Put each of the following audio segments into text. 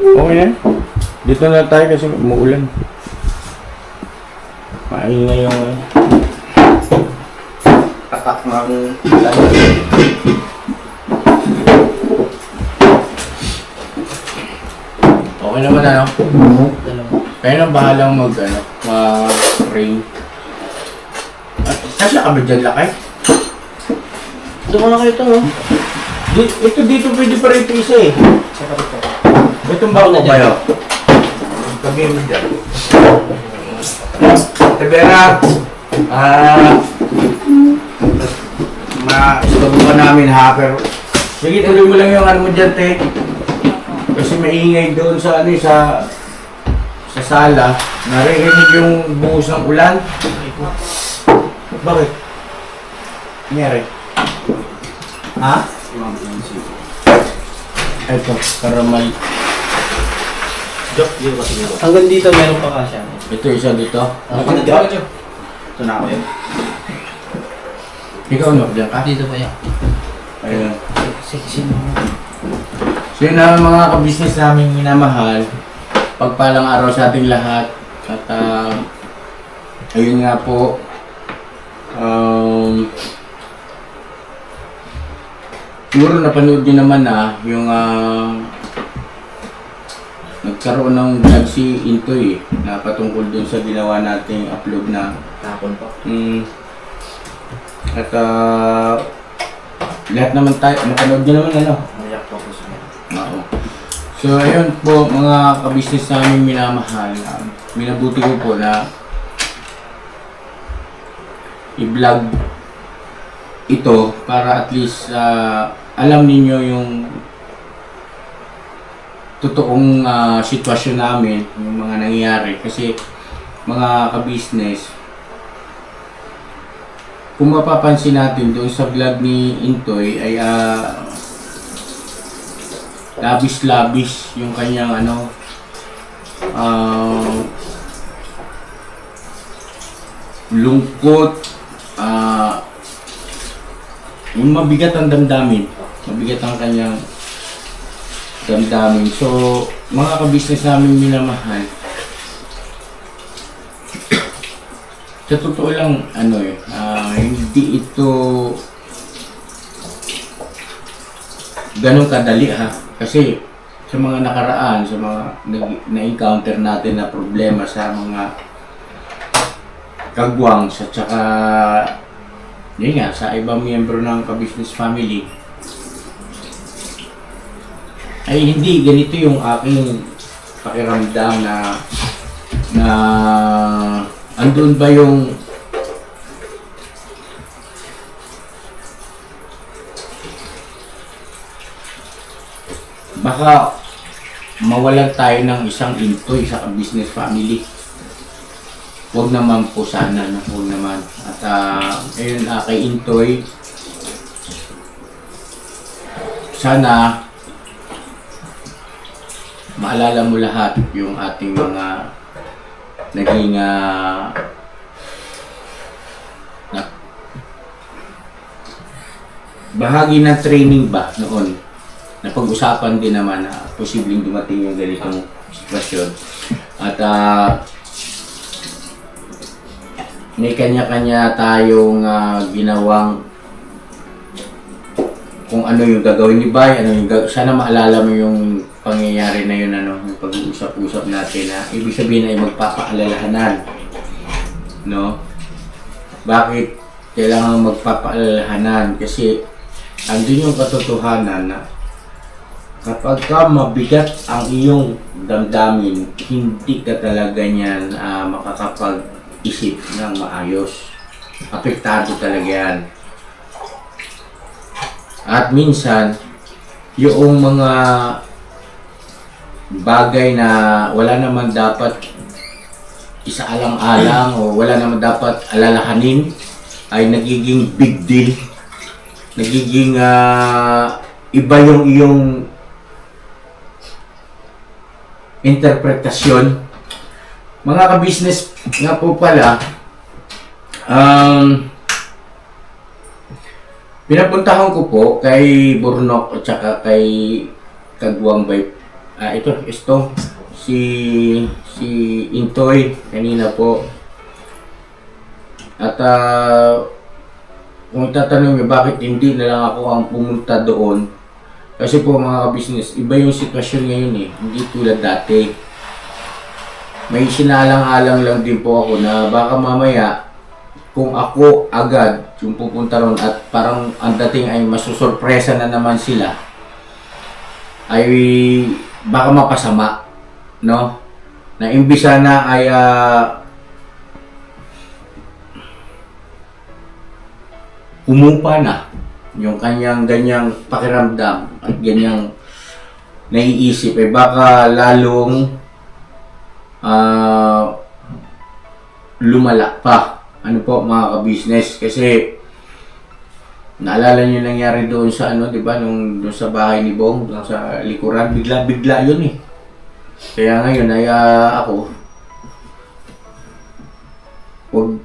Okay na. Dito na tayo kasi umuulan. Maingay yung tatak ng ulan. Okay naman ano? Kaya nang bahalang mag-rain. Kasi kami dyan lakay. Doon ko na kayo ito, no? Ito dito pwede pa rin ito isa eh. Itong bago na kayo. Kami mo dyan. Tebera, ma-stop ka namin ha, pero sige, tuloy mo lang yung ano mo dyan, te. Kasi maingay doon sa sa sala. Naririnig yung buhos ng ulan. Bakit? Nangyari? Ha? Ito, karamay. Hanggang dito meron pa kasya. Ito isa dito. Ito na ako yun. Ikaw no, diyan ka? Dito pa yan. Ayun. Sexy mo. So yun na mga kabisnes namin minamahal. Pagpalang araw sa ating lahat. At ayun nga po. Siguro napanood nyo naman na yung nagkaroon ng vlog si Intoy na patungkol dun sa ginawa nating upload na Tapon pa. At lahat naman tayo, napanood nyo naman ano? Mayak po ko siya. Oo. So ayun po mga kabisnes namin minamahal. Minabuti ko po na i-vlog ito para at least alam ninyo yung totoong sitwasyon namin, yung mga nangyayari. Kasi mga kabisnes, kung mapapansin natin doon sa vlog ni Intoy ay labis-labis yung kanyang lungkot, yung mabigat ang damdamin, mabigat ang kanyang damdamin. So mga kabisnes namin minamahal, sa totoo lang hindi ito ganun kadali ha, kasi sa mga nakaraan, sa mga na-encounter natin na problema sa mga kagwang sa tsaka yun nga, sa ibang miyembro ng kabisnes family ay hindi ganito yung aking pakiramdam na andun ba yung baka mawalan tayo ng isang Intoy sa business family. Huwag naman po sana, no? Huwag naman. At ayun, kay Intoy, sana maalala mo lahat yung ating mga naging bahagi ng training ba noon. Napag-usapan din naman na posibleng dumating yung ganitong sitwasyon. At may kanya-kanya tayong ginawang kung ano yung gagawin ni Bay, sana maalala mo yung pangyayari na yun, yung pag-uusap-usap natin na ibig sabihin ay magpapaalalahanan, no? Bakit kailangan magpapaalalahanan? Kasi andun yung katotohanan na kapag ka mabigat ang iyong damdamin, hindi ka talaga niyan makakapag-isip ng maayos. Apektado talaga yan. At minsan, yung mga bagay na wala naman dapat isaalang-alang o wala naman dapat alalahanin ay nagiging big deal. Nagiging iba yung iyong interpretasyon. Mga ka-business nga po pala, pinapuntahan ko po kay Burnok at saka kay Kagwang Bay ito, si Intoy, kanina po. At kung tatanong niyo bakit hindi na lang ako ang pumunta doon, kasi po mga ka-business, iba yung sitwasyon ngayon eh, hindi tulad dati. May sinalang-alang lang din po ako na baka mamaya, kung ako agad yung pupunta ron at parang ang dating ay masusurpresa na naman sila, ay baka mapasama, no? Na imbisa na ay humupa na yung kanyang ganyang pakiramdam at ganyang naiisip, eh baka lalong lumala pa. Ano po mga ka-business, kasi naalala niyo yung nangyari doon sa ano, 'di ba, nung doon sa bahay ni Bong, doon sa likuran, bigla-bigla 'yun eh. Kaya ngayon ay ako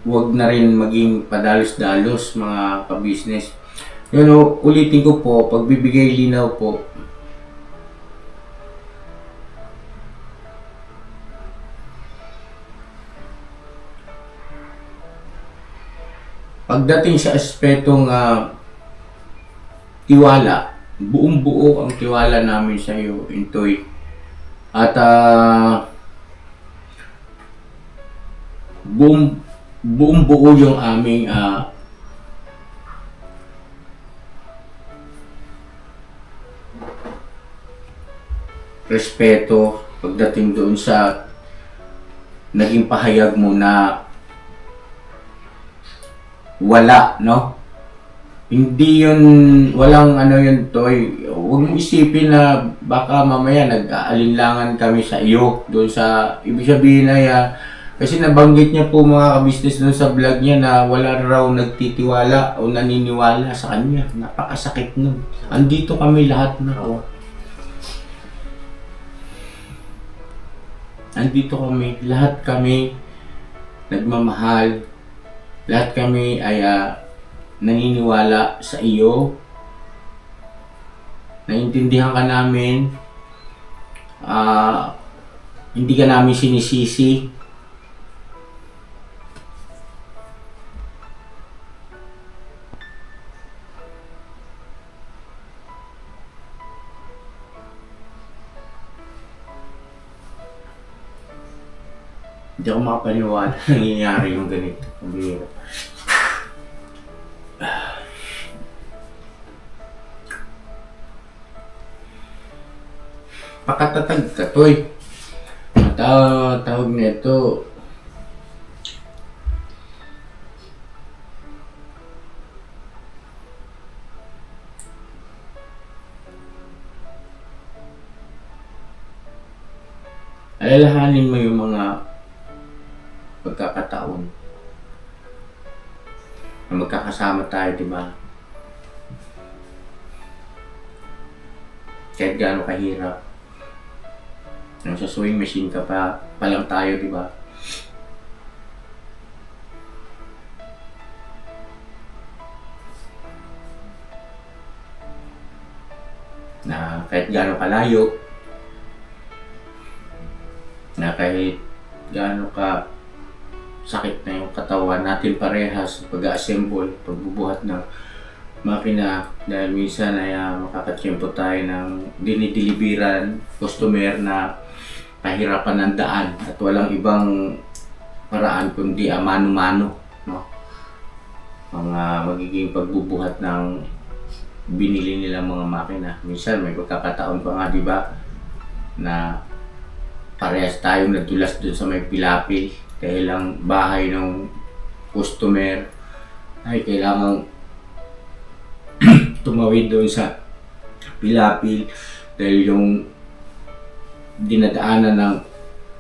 wag na rin maging padalos-dalos mga ka-business. Yun o, ulitin ko po, pagbibigay linaw po, pagdating sa aspetong tiwala, buong buo ang tiwala namin sa iyo, Intoy. At buong buo yung aming respeto pagdating doon sa naging pahayag mo na wala, no? Hindi yun, walang ano yun, Toy. Huwag mo isipin na baka mamaya nag-aalinlangan kami sa iyo doon sa, ibig sabihin na kasi nabanggit niya po mga ka-business doon sa vlog niya na wala raw nagtitiwala o naniniwala sa kanya. Napakasakit nun. Andito kami lahat na po. Andito kami, lahat kami nagmamahal. Lahat kami ay naniniwala sa iyo. Naintindihan ka namin. Hindi ka namin sinisisi. Hindi ako makapaniwala na nangyayari yung ganito. Ang bihira. Pakatatag ka, Toy. Tawag nito. Alalahanin mo yung mga pagkakataon na magkakasama tayo, di ba? Kahit gaano kahirap. Nasa sewing machine ka pa lang tayo, di ba? Na kahit gaano kalayo, na kahit gaano ka sakit na yung katawan natin parehas, pag-assemble, pagbubuhat ng makina, dahil minsan ay makakatsyempo tayo ng dinideliveran customer na pahirapan ng daan at walang ibang paraan kundi mano-mano, no? Mga magiging pagbubuhat ng binili nilang mga makina. Minsan may pagkakataon pa nga, di ba, na parehas tayong nadulas dun sa may pilapil dahil ang bahay ng customer ay kailangang tumawid doon sa pilapil dahil yung dinadaanan ng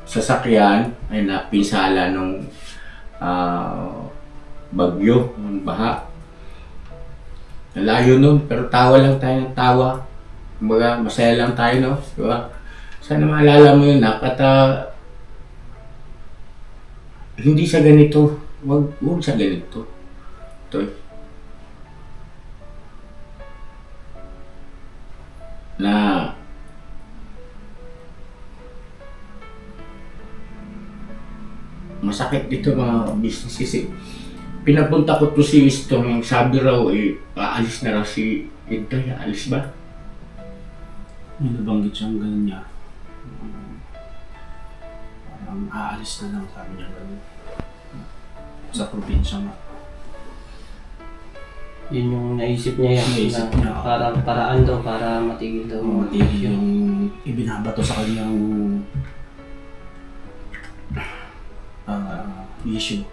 sasakyan ay napinsala ng bagyo, ng baha. Nalayo nun, pero tawa lang tayo ng tawa. Kumbaga, masaya lang tayo, no? Diba? Sana maalala mo yun, at hindi sa ganito. Huwag sa ganito. Toy. Na masakit dito mga business kasi pinapunta ko to si Istong, sabi raw aalis na raw si Intoy, aalis ba? May nabanggit siyang ganun niya. Parang aalis na lang, sabi niya ganun. Sa probinsya nga. Yun yung naisip niya yan. Naisip na niya. paraan daw, para matigil daw. Matigil yung ibinabato sa kanyang issue.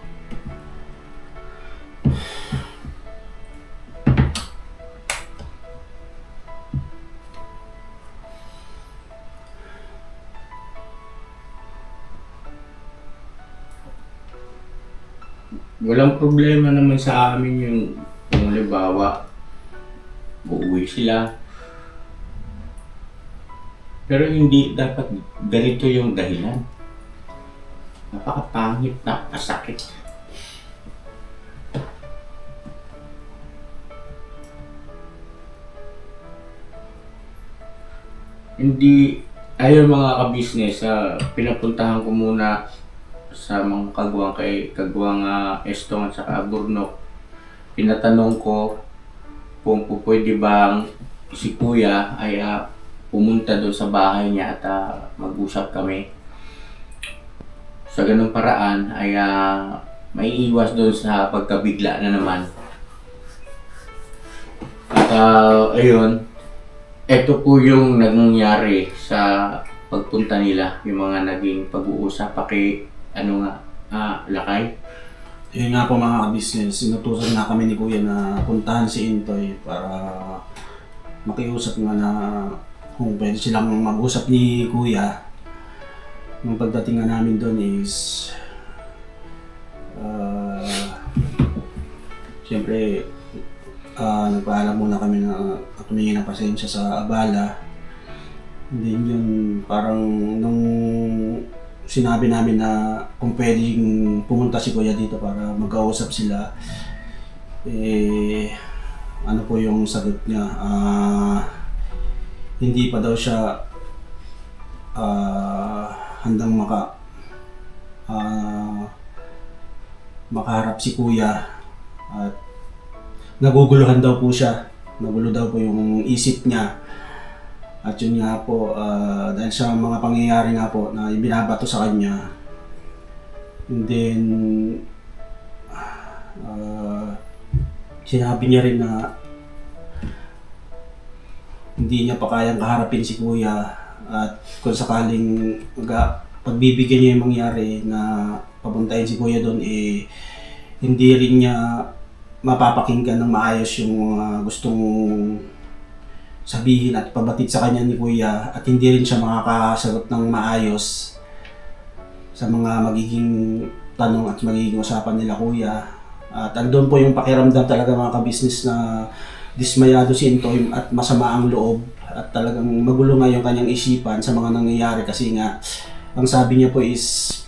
Walang problema naman sa amin yung kung halimbawa uuwi sila. Pero hindi dapat ganito yung dahilan. Napakapangit, napakasakit. Hindi, ayun mga ka-business, pinapuntahan ko muna sa mga kagwang kay kagwang Estong at saka Burnok. Pinatanong ko kung pwede bang si Kuya ay pumunta doon sa bahay niya at mag-usap kami. Sa ganung paraan ay may iwas doon sa pagkabigla na naman. At ayun, ito po yung nangyari sa pagpunta nila, yung mga naging pag-uusap Lakay. Yun nga po mga business, sinutusan na kami ni Kuya na puntahan si Intoy para makiusap nga na kung pwede silang mag-usap ni Kuya. Yung pagdating nga namin doon is siyempre nagpaalam muna kami na humingi ng pasensya sa abala. And then yun, parang nung sinabi namin na kung pwedeng pumunta si Kuya dito para mag-kausap sila, ano po yung sagot niya, hindi pa daw siya handang makaharap si Kuya at naguguluhan daw po siya, nagulo daw po yung isip niya. At yun nga po, dahil sa mga pangyayari nga po na ibinabato sa kanya, and then sinabi niya rin na hindi niya pa kayang kaharapin si Kuya at kung sakaling pagbibigyan niya yung mangyari na papuntahin si Kuya doon, hindi rin niya mapapakinggan ng maayos yung gustong sabihin at pabatid sa kanya ni Kuya, at hindi rin siya makakasagot ng maayos sa mga magiging tanong at magiging usapan nila Kuya. At andun po yung pakiramdam talaga mga kabisnes na dismayado si Intoy at masama ang loob at talagang magulo nga yung kanyang isipan sa mga nangyayari kasi nga ang sabi niya po is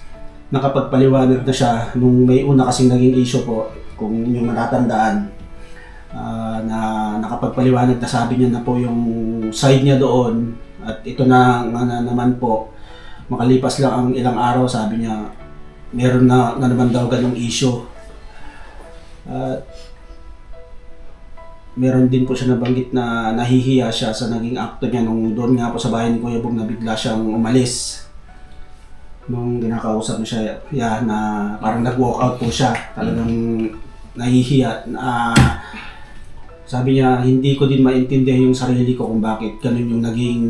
nakapagpaliwanag na siya nung may una kasing naging issue po, kung yung matatandaan. Na nakapagpaliwanag na sabi niya na po yung side niya doon, at ito na naman po, makalipas lang ang ilang araw, sabi niya meron na naman daw ganong issue. At meron din po siya nabanggit na nahihiya siya sa naging akto niya nung doon nga po sa bahay ni Kuya Bong na bigla siyang umalis. Nung kinakausap niya siya, na parang nag-walkout po siya, talagang nahihiya. Sabi niya, hindi ko din maintindihan yung sarili ko kung bakit ganun yung naging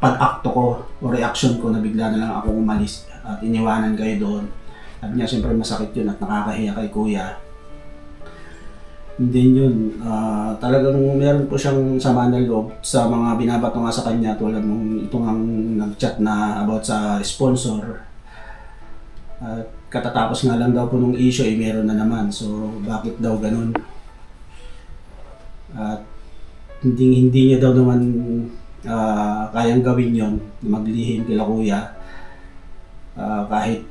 pag-akto ko o reaction ko na bigla na lang ako umalis at iniwanan kayo doon. Sabi niya, siyempre masakit yun at nakakahiya kay Kuya. And then yun, talagang meron po siyang sama ng loob sa mga binabato nga sa kanya, tulad nung itong nag-chat na about sa sponsor. At katatapos nga lang daw po nung issue, meron na naman. So, bakit daw ganun? At hindi niya daw naman kayang gawin yon, maglihim kila Kuya. Kahit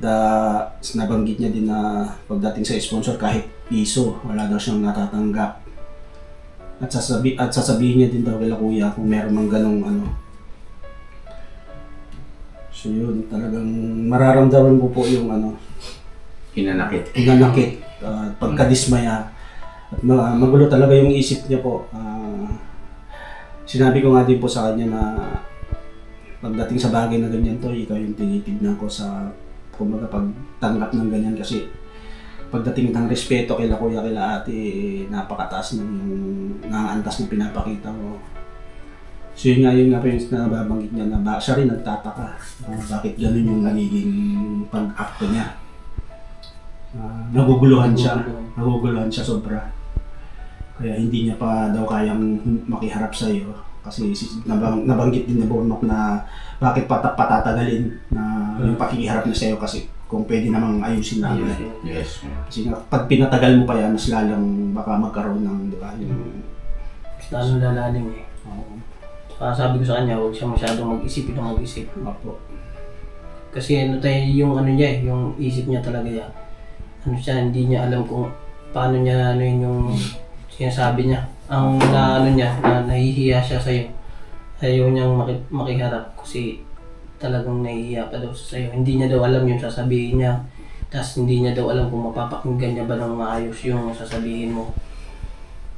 nabanggit niya din na pagdating sa sponsor, kahit piso, wala daw siyang natatanggap. At sasabihin niya din daw kila Kuya kung meron mang ganong ano. So yun, talagang mararamdaman ko po yung Hinanakit. Hinanakit, pagkadismaya. At magulo talaga yung isip niya po. Sinabi ko nga din po sa kanya na pagdating sa bagay na ganyan to, ikaw yung tinitignan ko sa kumbaga pagtanggap ng ganyan kasi pagdating ng respeto kila kuya, kila ate, napakataas ng naantas ng pinapakita mo. So yun nga po yung nababanggit niya na siya rin nagtataka bakit ganun yung nagiging pag-acto niya. Naguguluhan siya sobra. Kaya hindi niya pa daw kayang makiharap sa iyo kasi nabanggit din ni Bornok na bakit patatagalin na yung pakikiharap niya sa iyo kasi kung pwede namang ayusin namin. Yes. Kasi nga, pag pinatagal mo pa yan, mas lalang baka magkaroon ng, di ba, yung... Lalo lalalim eh. Oo. Sabi ko sa kanya, huwag siya masyadong mag-isip. Opo. Kasi yung ano niya eh, yung isip niya talaga yan. Ano siya, hindi niya alam kung paano niya yung sinasabi niya. Ang nahihiya siya sa'yo. Ayaw niyang makiharap kasi talagang nahihiya pa daw siya sa'yo. Hindi niya daw alam yung sasabihin niya. Tapos hindi niya daw alam kung mapapakinggan niya ba ng maayos yung sasabihin mo.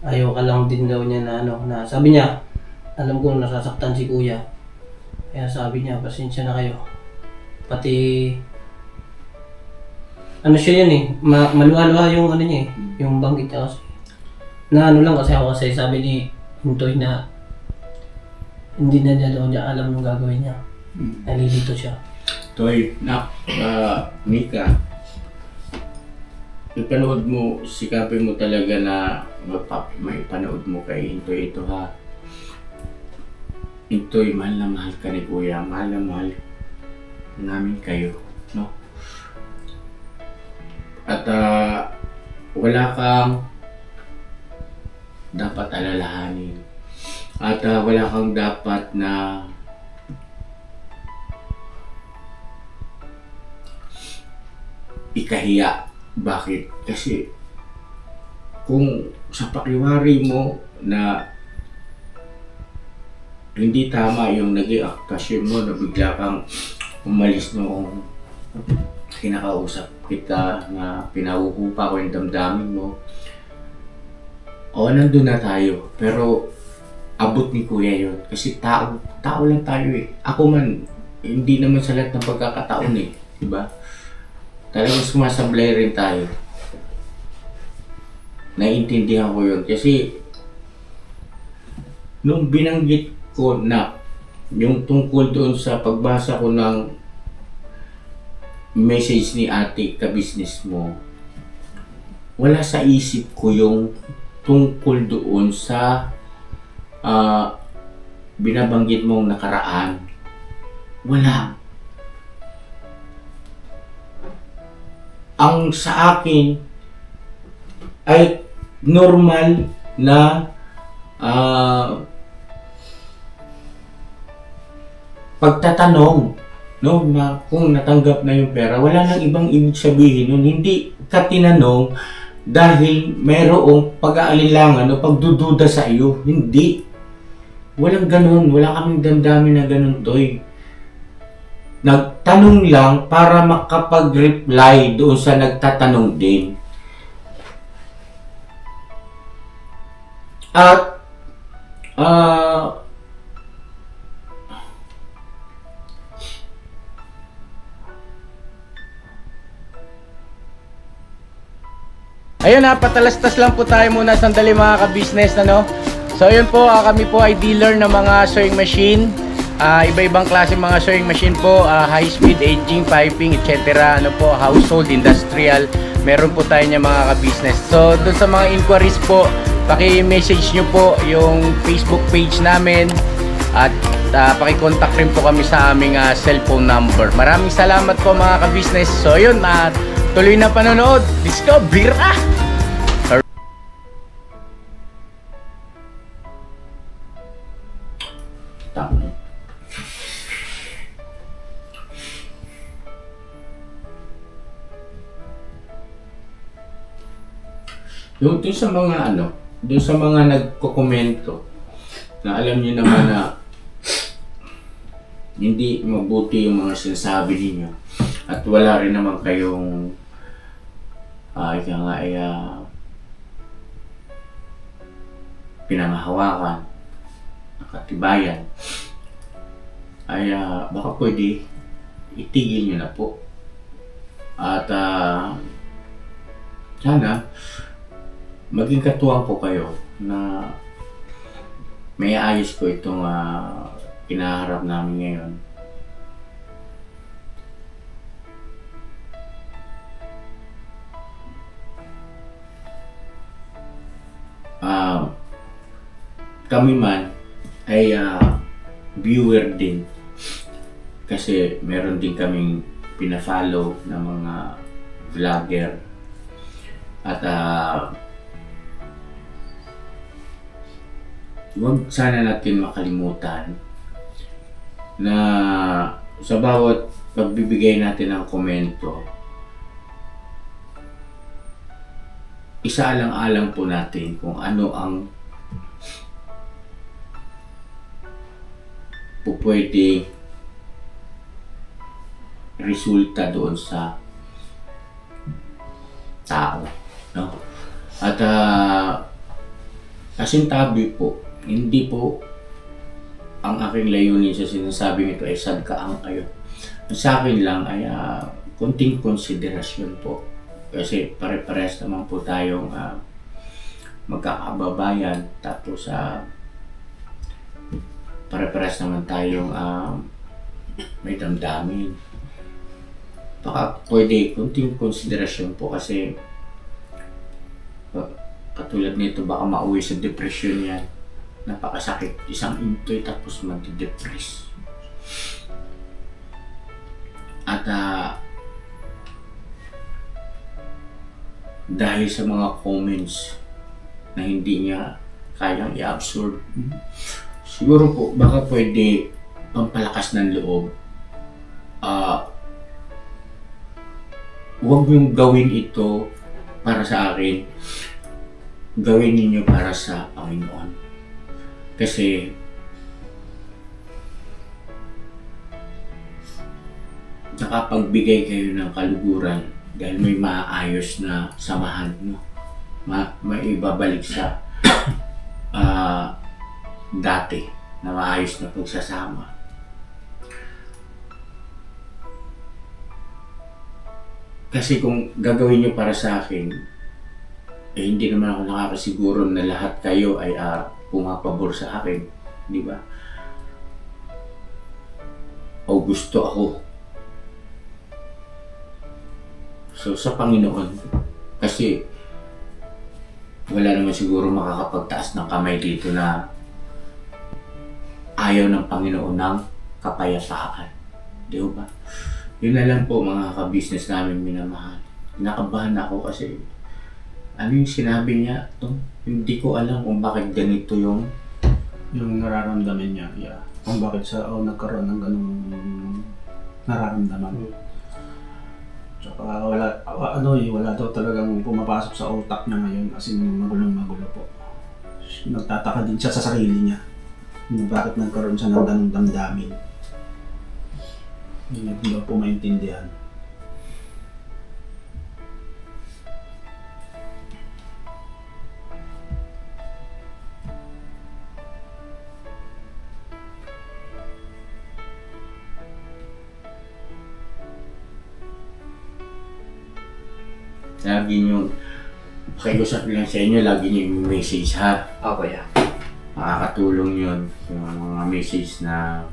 Ayaw ka lang din daw niya na sabi niya, alam ko nasasaktan si kuya. Kaya sabi niya, pasensya na kayo. Pati ano siya yan eh, maluha-luha yung ano niya eh, yung banggit niya kasi. Lang kasi sabi ni Hintoy na hindi na niya alam yung gagawin niya. Nalilito siya. Toy, Mika, ipanood mo, sikapin mo talaga na may panood mo kay Hintoy ito ha. Hintoy, mahal na mahal ka ni Kuya, mahal na mahal namin kayo, no? At wala kang dapat alalahanin. At wala kang dapat na ikahiya. Bakit? Kasi kung sa pakiwari mo na hindi tama yung naging aktasyon mo na bigla kang umalis noong kinakausap kita na pinahuhupa ko yung damdamin mo. O, nandun na tayo. Pero abot ni Kuya yun. Kasi tao lang tayo eh. Ako man, hindi naman sa lahat ng pagkakataon eh. Diba? Talagang sumasablay rin tayo. Naiintindihan ko yun. Kasi nung binanggit ko na yung tungkol doon sa pagbasa ko ng message ni ate ka-business mo, wala sa isip ko yung tungkol doon sa binabanggit mong nakaraan. Wala. Ang sa akin ay normal na pagtatanong, no, na kung natanggap na yung pera. Wala nang ibang ibig sabihin nun. Hindi ka tinanong dahil mayroong pag-aalinlangan o pagdududa sa iyo. Hindi. Walang ganun. Wala kaming damdamin na ganun, Toy. Nagtanong lang para makapag-reply doon sa nagtatanong din. At ayun na, patalastas lang po tayo muna sandali mga ka-business, ano? So ayun po, kami po ay dealer ng mga sewing machine. Iba-ibang klase mga sewing machine po, high speed, aging, piping, etc. Ano po, household, industrial. Meron po tayo niya mga ka-business. So doon sa mga inquiries po, paki-message nyo po yung Facebook page namin. At paki-contact rin po kami sa aming cellphone number. Maraming salamat po mga ka-business. So ayun, tuloy na panonood. Discover! tama. Yung doon sa mga doon sa mga nagko-komento na alam niyo naman na hindi mabuti yung mga sinasabi ninyo at wala rin naman kayong ika nga ay pinangahawakan, nakatibayan, ay baka pwede itigil nyo na po. At sana maging katuwang po kayo na may ayos ko itong kinaharap namin ngayon. Kami man ay viewer din kasi meron din kaming pina-follow na mga vlogger at huwag sana natin makalimutan na sa bawat pagbibigay natin ng komento, isaalang-alang po natin kung ano ang pwede resulta doon sa tao, no? At kasintabi po, hindi po ang aking layunin sa sinasabing ito ay sadkaang kayo. Sa akin lang ay konting konsiderasyon po kasi pare-pares naman po tayong magkakababayan, tapos pare-pares naman tayong may damdamin. Baka pwede kunting konsiderasyon po kasi katulad nito baka mauwi sa depression yan. Napakasakit, isang intoy tapos mati-depress. At dahil sa mga comments na hindi niya kayang i-absorb, siguro po baka pwede pampalakas ng loob. Huwag niyong gawin ito para sa akin. Gawin niyo para sa Panginoon. Kasi nakapagbigay kayo ng kaluguran dahil may maayos na samahan, no? May ibabalik sa dati na maayos na pagsasama. Kasi kung gagawin nyo para sa akin, hindi naman ako nakakasiguro na lahat kayo ay pumapabor sa akin, di ba? O gusto ako. So sa Panginoon, kasi wala naman siguro makakapagtaas ng kamay dito na ayaw ng Panginoon ng kapayapaan. Di ba? Yun na lang po mga ka-business namin minamahal. Nakabahan ako kasi ano yung sinabi niya? Hindi ko alam kung bakit ganito yung nararamdaman niya. Yeah. Kung bakit siya nagkaroon ng ganung nararamdaman. Tsaka wala daw talagang pumapasok sa utak niya ngayon kasi magulo po. Nagtataka din siya sa sarili niya. Kung bakit nagkaroon siya ng ganung damdamin. Hindi ba po maintindihan? Lagi nyo, pakiusap lang sa inyo, lagi nyo yung message ha. Opo, yeah. Makakatulong yun. Yung mga message na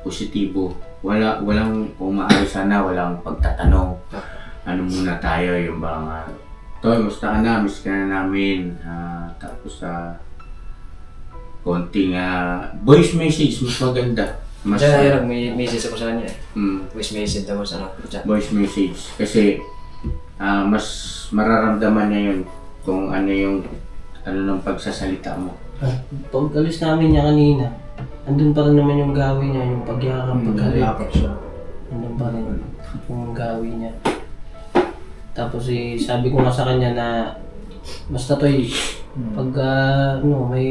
positibo. Walang umaayos sana, walang pagtatanong. Ano muna tayo, yung mga Toy, musta ka na? Miss ka na namin. Tapos konting voice message, mas maganda. Mas may message ako sa kanya eh. Voice message tapos chat. Voice message. Kasi mas mararamdaman niya yun kung ano yung ng pagsasalita mo. Pag-alis namin niya kanina, andun pa rin naman yung gawin niya, yung pagyakap, pagkalit. siya. Andun pa rin yung gawin niya. Tapos sabi ko nga sa kanya na basta Toy, pag may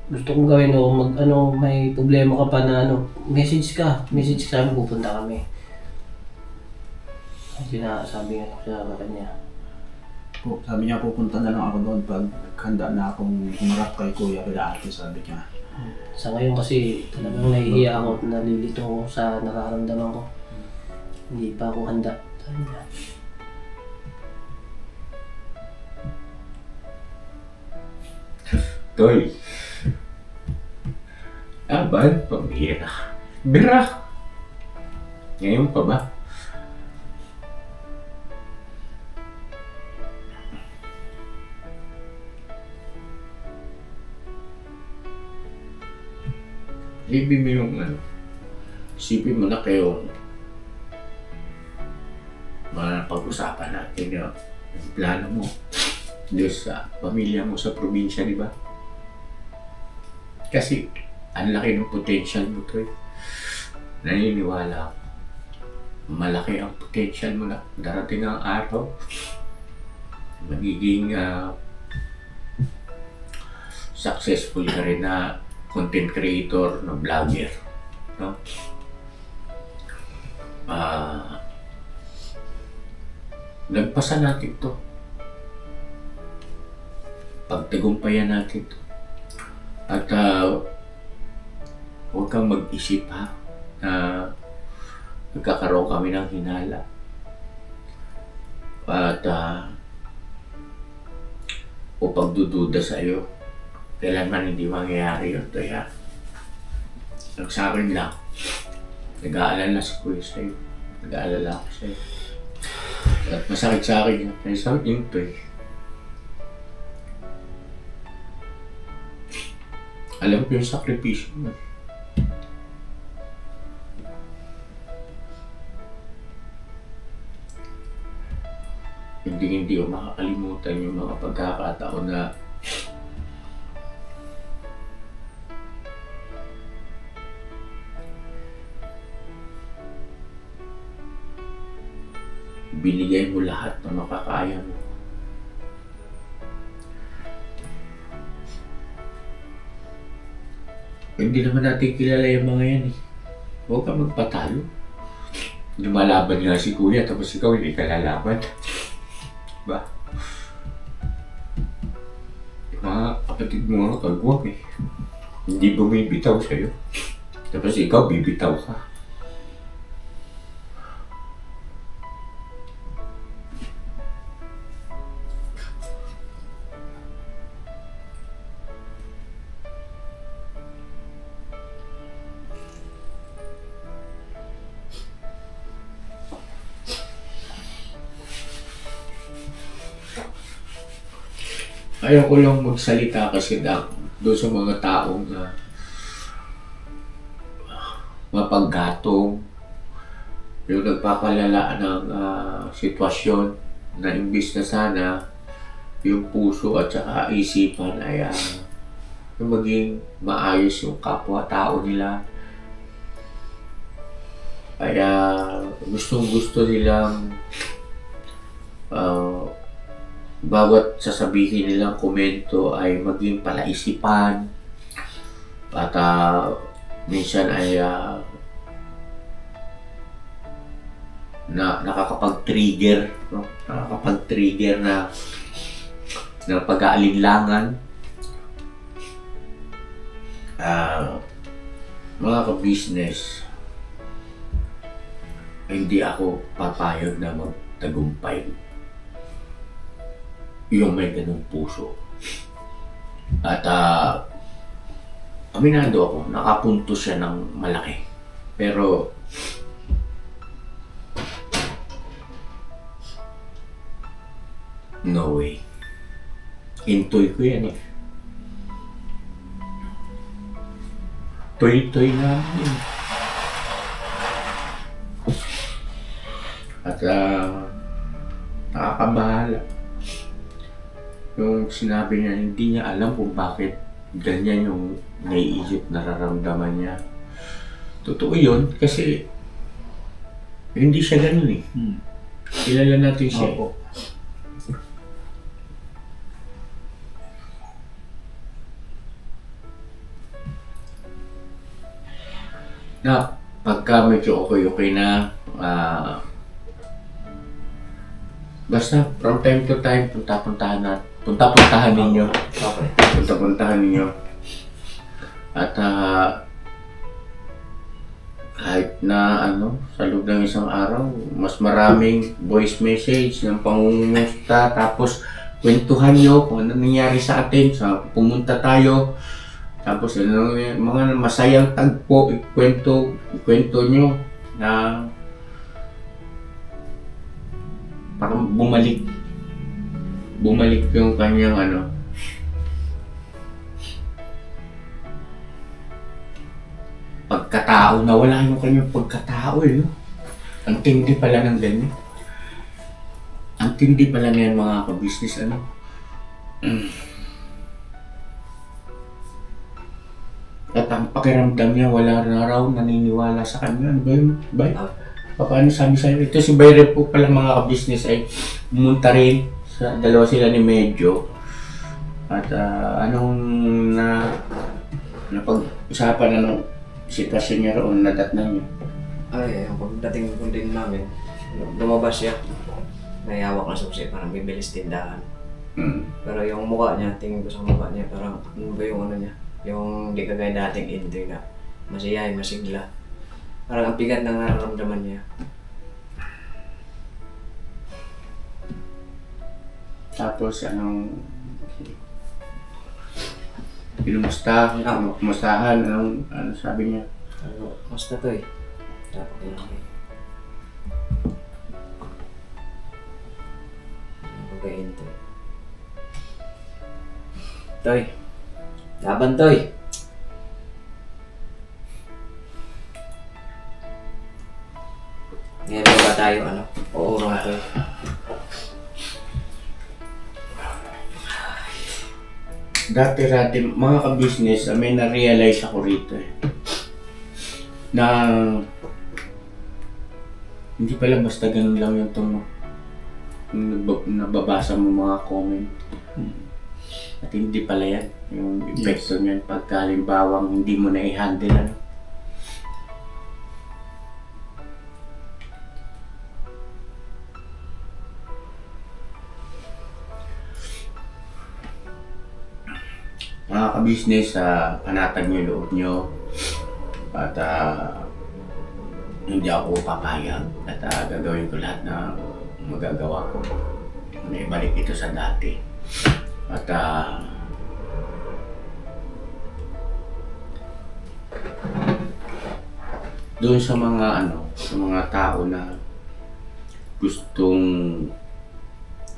gusto kong gawin o may problema ka pa na message ka sabi pupunta kami. Sabi nga sa kanya. Sabi niya pupunta na lang ako doon pag handa na akong humarap kay kuya kaya ate, sabi niya. Sa ngayon kasi talagang nahihiya ako at nalilito ako sa nararamdaman ko. Hindi pa ako handa. Sabi niya. Toy. Aban, pambira. Bira. Ngayon pa ba? Isipin mo yung ano, isipin mo na kayo mga pag-usapan natin yung plano mo doon sa pamilya mo sa probinsya, di ba? Kasi ang laki ng potential mo, Toy. Naniniwala ako. Malaki ang potential mo na darating ang araw. Magiging successful ka rin na content creator, na vlogger, no? Nagpasa natin to. Pagtagumpayan natin to. At huwag kang mag-isip ha na nagkakaroon kami ng hinala. At o pagdududa sa iyo. Kailanman hindi mangyayari yun, Toy, ha? Sa akin lang, nag-aalala si Kuya sa'yo. Nag-aalala ako sa'yo. At masakit sa akin yun. Ay, sakit yun, Toy. Alam ko yung sakripisyo mo. Hindi ko makakalimutan yung mga pagkakataon na binigay mo lahat na makakaya mo. Hindi naman natin kilala yung mga yan eh. Huwag ka magpatalo. Lumalaban nga si Kuya tapos ikaw hindi ka lalaban. Diba? Yung mga kapatid mo nga kagwag eh. Hindi bumibitaw sa'yo. Tapos ikaw bibitaw ka. Ayaw ko lang magsalita kasi doon sa mga taong mapaggatong, yung nagpapalala ng sitwasyon na imbis na sana yung puso at saka isipan ay yung maging maayos yung kapwa-tao nila. Kaya gustong-gusto nilang bawat sasabihin nilang komento ay maging palaisipan at minsan ay nakakapag-trigger, no? Nakakapag-trigger na ng pag-aalinlangan. Mga ka-business, hindi ako papayag na magtagumpay yung may ganung puso. At aminado ako, nakapunto siya ng malaki. Pero no way. Intoy ko yan eh. Toy-toy na yun. At nakakabahala. Yung sinabi niya, hindi niya alam kung bakit ganyan yung naiisip, nararamdaman niya. Totoo yun, kasi hindi siya ganun eh. Kilala natin siya. Opo. Na pagka medyo okay na, Basta from time to time, punta-puntahan ninyo. Okay. Punta-puntahan ninyo. At kahit na sa loob ng isang araw, mas maraming voice message ng pangungumusta, tapos kwentuhan nyo kung ano nangyari sa atin, pumunta tayo, tapos mga masayang tagpo, ikwento nyo na parang bumalik yung kanyang pagkatao, nawala yung kanyang pagkatao no? Ang tindi pala ng ganyan. Ang tindi pala ngayon mga ka-business At ang pakiramdam niya, wala na raw naniniwala sa kanya. Ano ba yun, Bay? Paano sabi sa'yo? Ito si Bayre po pala mga ka-business ay pumunta rin sa dalawa sila ni Medyo. At anong napag-usapan na ng sitwasyon niya roon, nadatnan niyo? Ay, yung pagdating ko din namin, lumabas siya. Nayawak na susi, parang bibilis tindahan. Pero yung mukha niya, tingin ko sa mukha niya, parang ano ba yung niya? Yung di kagaya dating Indoy na masiyay, masigla. Parang ang bigat ng nararamdaman niya. Tapos kumustahan, ano sabi niya? Musta to eh? Dapat ko lang eh. Ano ba kayo to? Toy! Laban Toy! Ngayon ba tayo uurong Toy? Dati mga ka-business, may na-realize ako rito na hindi pala basta ganun lang yung nababasa mo mga comment. At hindi pala yan, yung epekto niyan pagka halimbawang hindi mo na i-handle Mga ka-business, panatag niyo yung loob niyo at hindi ako papayag at gagawin ko lahat na magagawa ko na ibalik ito sa dati at doon sa mga tao na gustong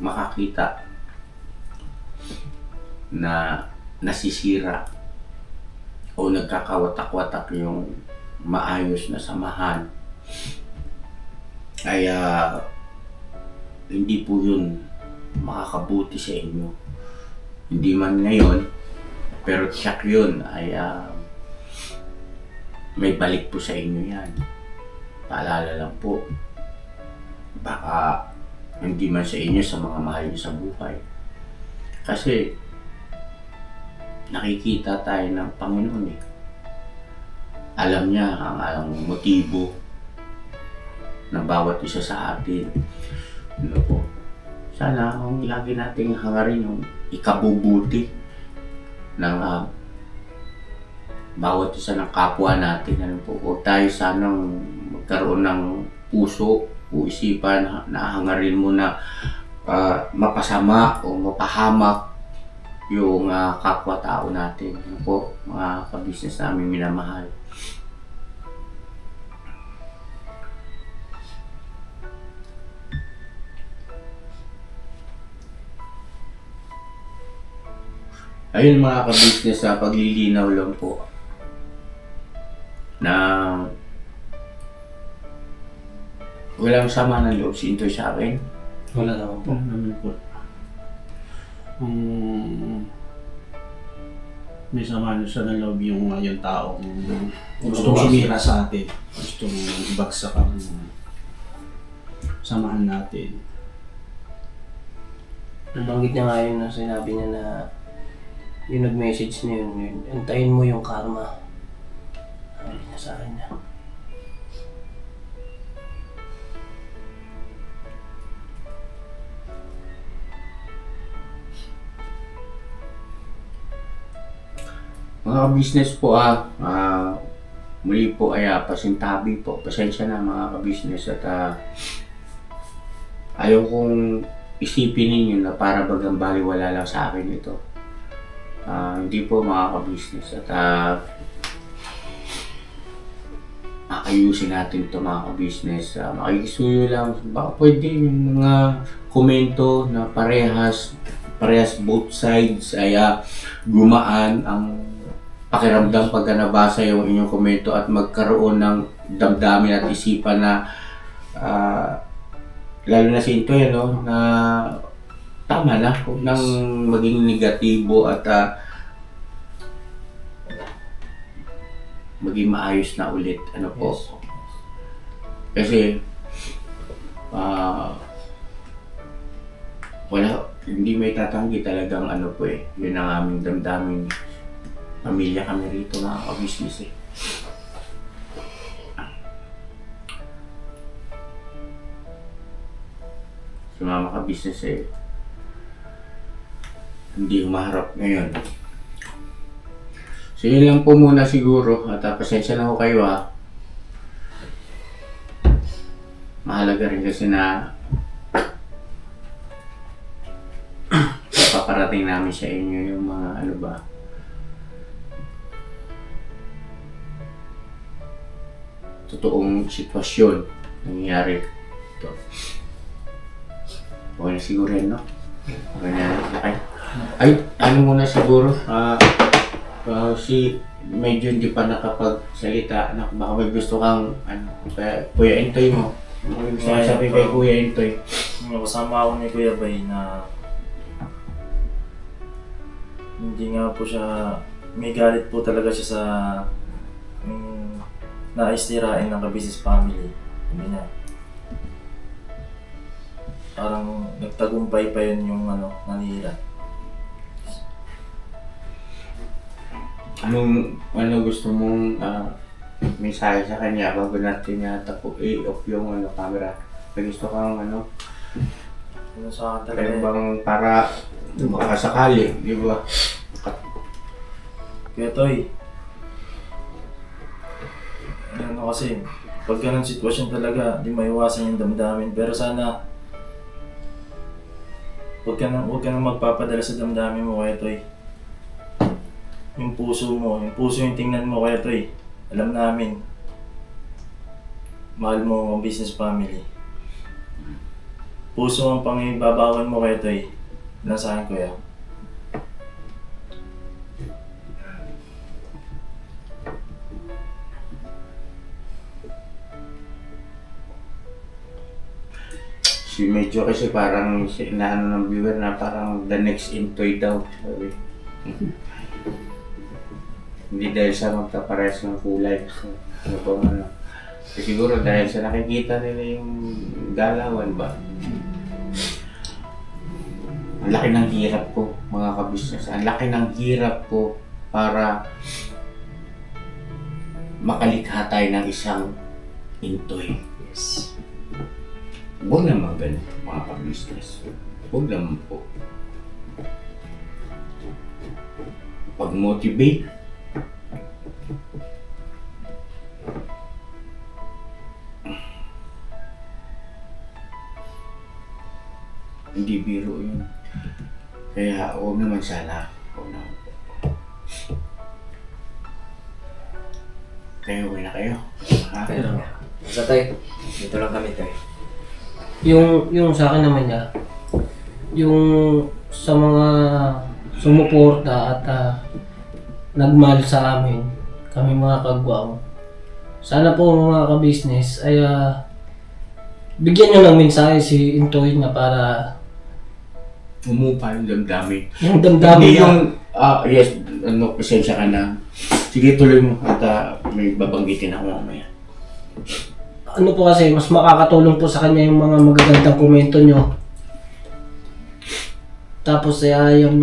makakita na nasisira o nagkakawatak-watak yung maayos na samahan ay hindi po yun makakabuti sa inyo. Hindi man ngayon, pero tiyak yun ay may balik po sa inyo yan. Paalala lang po, baka hindi man sa inyo, sa mga mahal nyo sa buhay. Kasi nakikita tayo ng Panginoon Alam niya ang motibo ng bawat isa sa atin. Ano po? Sana ang lagi nating hangarin yung ikabubuti ng bawat isa ng kapwa natin. Ano po? Huwag tayo sanang magkaroon ng puso o isipan na hangarin mo na mapasama o mapahamak yung kapwa-tao natin. Ano po, mga ka-business namin minamahal. Ayun mga ka-business, paglilinaw lang po na walang sama ng loob si Intoy sa akin. Wala naman po. Naman po. May sama nyo sa loob yung tao gustong sumira sa atin, gustong ibagsak ang samahan natin. Nabanggit niya nga yun na sinabi niya na yung nag-message na yun, antayin mo yung karma. Sabi niya sa akin na. Mga business po muli po ay pasintabi po. Pasensya na mga ka-business at ayaw kong isipin ninyo na para bagang baliwala lang sa akin ito. Hindi po mga ka-business at ayusin natin ito mga ka-business. Makikisuyo lang, baka pwede yung mga komento na parehas both sides ay gumaan ang pakiramdam pagka nabasa yung inyong komento at magkaroon ng damdamin at isipan na lalo na si Intoy, na tama na, huwag nang maging negatibo at maging maayos na ulit. Ano po? Yes. Kasi hindi may tatanggi talagang yun ang aming damdamin. Pamilya kami rito mga ka-business Si mga ka-business hindi humaharap ngayon. So yun lang po muna siguro at pasensya na ko kayo Mahalaga rin kasi na paparating namin sa inyo yung mga totoong sitwasyon nangyayari ito. Okay na siguro yan, no? Okay na. Ano muna siguro? Medyo hindi pa nakapagsalita. Baka may gusto kang, Kuya Intoy mo. May gusto kang sabi kay Kuya Intoy. Kasama ako ni Kuya Bay na hindi nga po siya, may galit po talaga siya sa naistirain ng ka-business family. Hindi na. Parang nagtagumpay pa yun yung nanira. Ano gusto mong mensahe sa kanya bago natin i-off yung camera? May gusto kang Ano sa akin talaga bang para makasakali, di ba? Kaya Toy, kasi pag ganun sitwasyon talaga, di maiwasan yung damdamin. Pero sana huwag ka nang magpapadala sa damdamin mo, Kuya Toy. Yung puso yung tingnan mo, Kuya Toy. Alam namin, mahal mo ang business family. Puso ang pangibabawan mo, Kuya Toy. Lang sa akin, Kuya. Si medyo kasi parang inaano ng viewer na parang the next Intoy daw. Sabi. Hindi dahil sa magkapares ng kulay. Siguro dahil sa nakikita nila yung galawan ba? Ang laki ng hirap ko, mga ka-business. Ang laki ng hirap ko para makalikha tayo ng isang Intoy. Yes. Huwag naman ganun, mga ka-business. Huwag naman po. Pag-motivate, hindi biro yun. Kaya huwag naman sana. Huwag naman po. Kayo, okay na kayo? Ha? Basta Toy, dito lang kami Toy. Yung sa akin naman niya, yung sa mga sumuporta at nagmahal sa amin, kami mga kagwang. Sana po mga ka-business ay bigyan nyo ng mensahe si Intoy na para Umupa yung damdamin. yung damdamin Hindi niya. yung, yes, pasensya ka na. Sige, tuloy mo at may babanggitin ako mamaya. Ano po kasi, mas makakatulong po sa kanya yung mga magagandang komento nyo. Tapos yung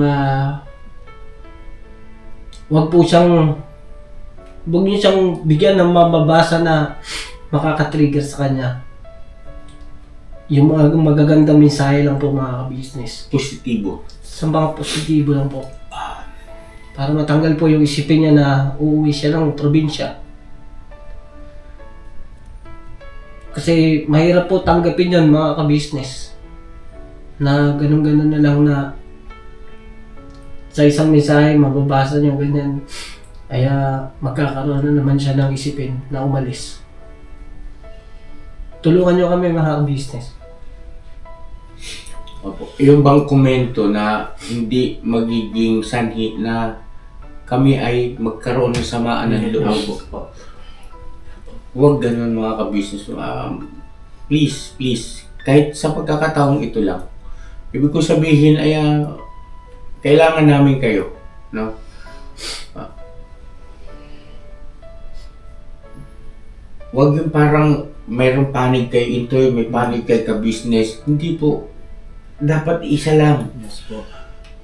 wag niyo siyang bigyan ng mababasa na makaka-trigger sa kanya. Yung mga magagandang mensahe lang po mga ka-business. Positibo. Sa mga positibo lang po. Para matanggal po yung isipin niya na uuwi siya ng probinsya. Kasi mahirap po tanggapin yan mga ka-business. Na ganun-ganun na lang na sa isang mensahe mababasa niyo ganyan. Kaya magkakaroon na naman siya ng isipin na umalis. Tulungan niyo kami mga ka-business. Opo. Yung bang komento na hindi magiging sanhi na kami ay magkaroon ng samaan ng loob. Huwag ganun mga ka-business. Please, kahit sa pagkakataong ito lang. Ibig ko sabihin ay kailangan namin kayo, no? Huwag yung parang mayroong panig kay Intoy, may panig kay ka-business. Hindi po. Dapat isa lang. Yes po.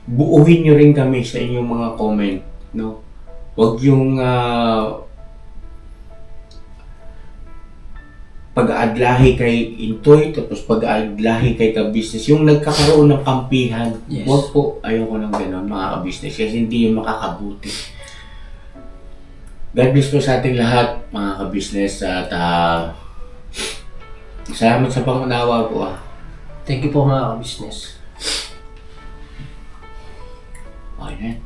Buuhin nyo rin kami sa inyong mga comment, no? Huwag yung pag-aadlahi kay Intoy, tapos pag-aadlahi kay ka-business. Yung nagkakaroon ng kampihan. Yes. Huwag po, ayoko ng gano'n mga ka-business kasi hindi yung makakabuti. God bless po sa ating lahat mga ka-business at salamat sa pangunawa po. Thank you po mga ka-business. Okay.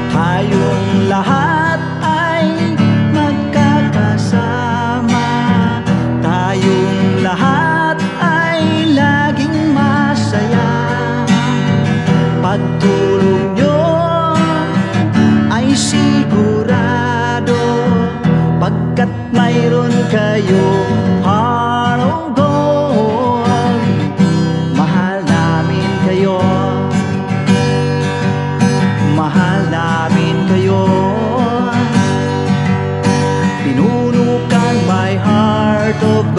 Tayong lahat ay magkakasama. Tayong lahat ay laging masaya. Pagtulong nyo ay sigurado, pagkat mayroon kayo heart of gold. Mahal namin kayo, mahal namin kayo. Pinuno kang my heart of gold.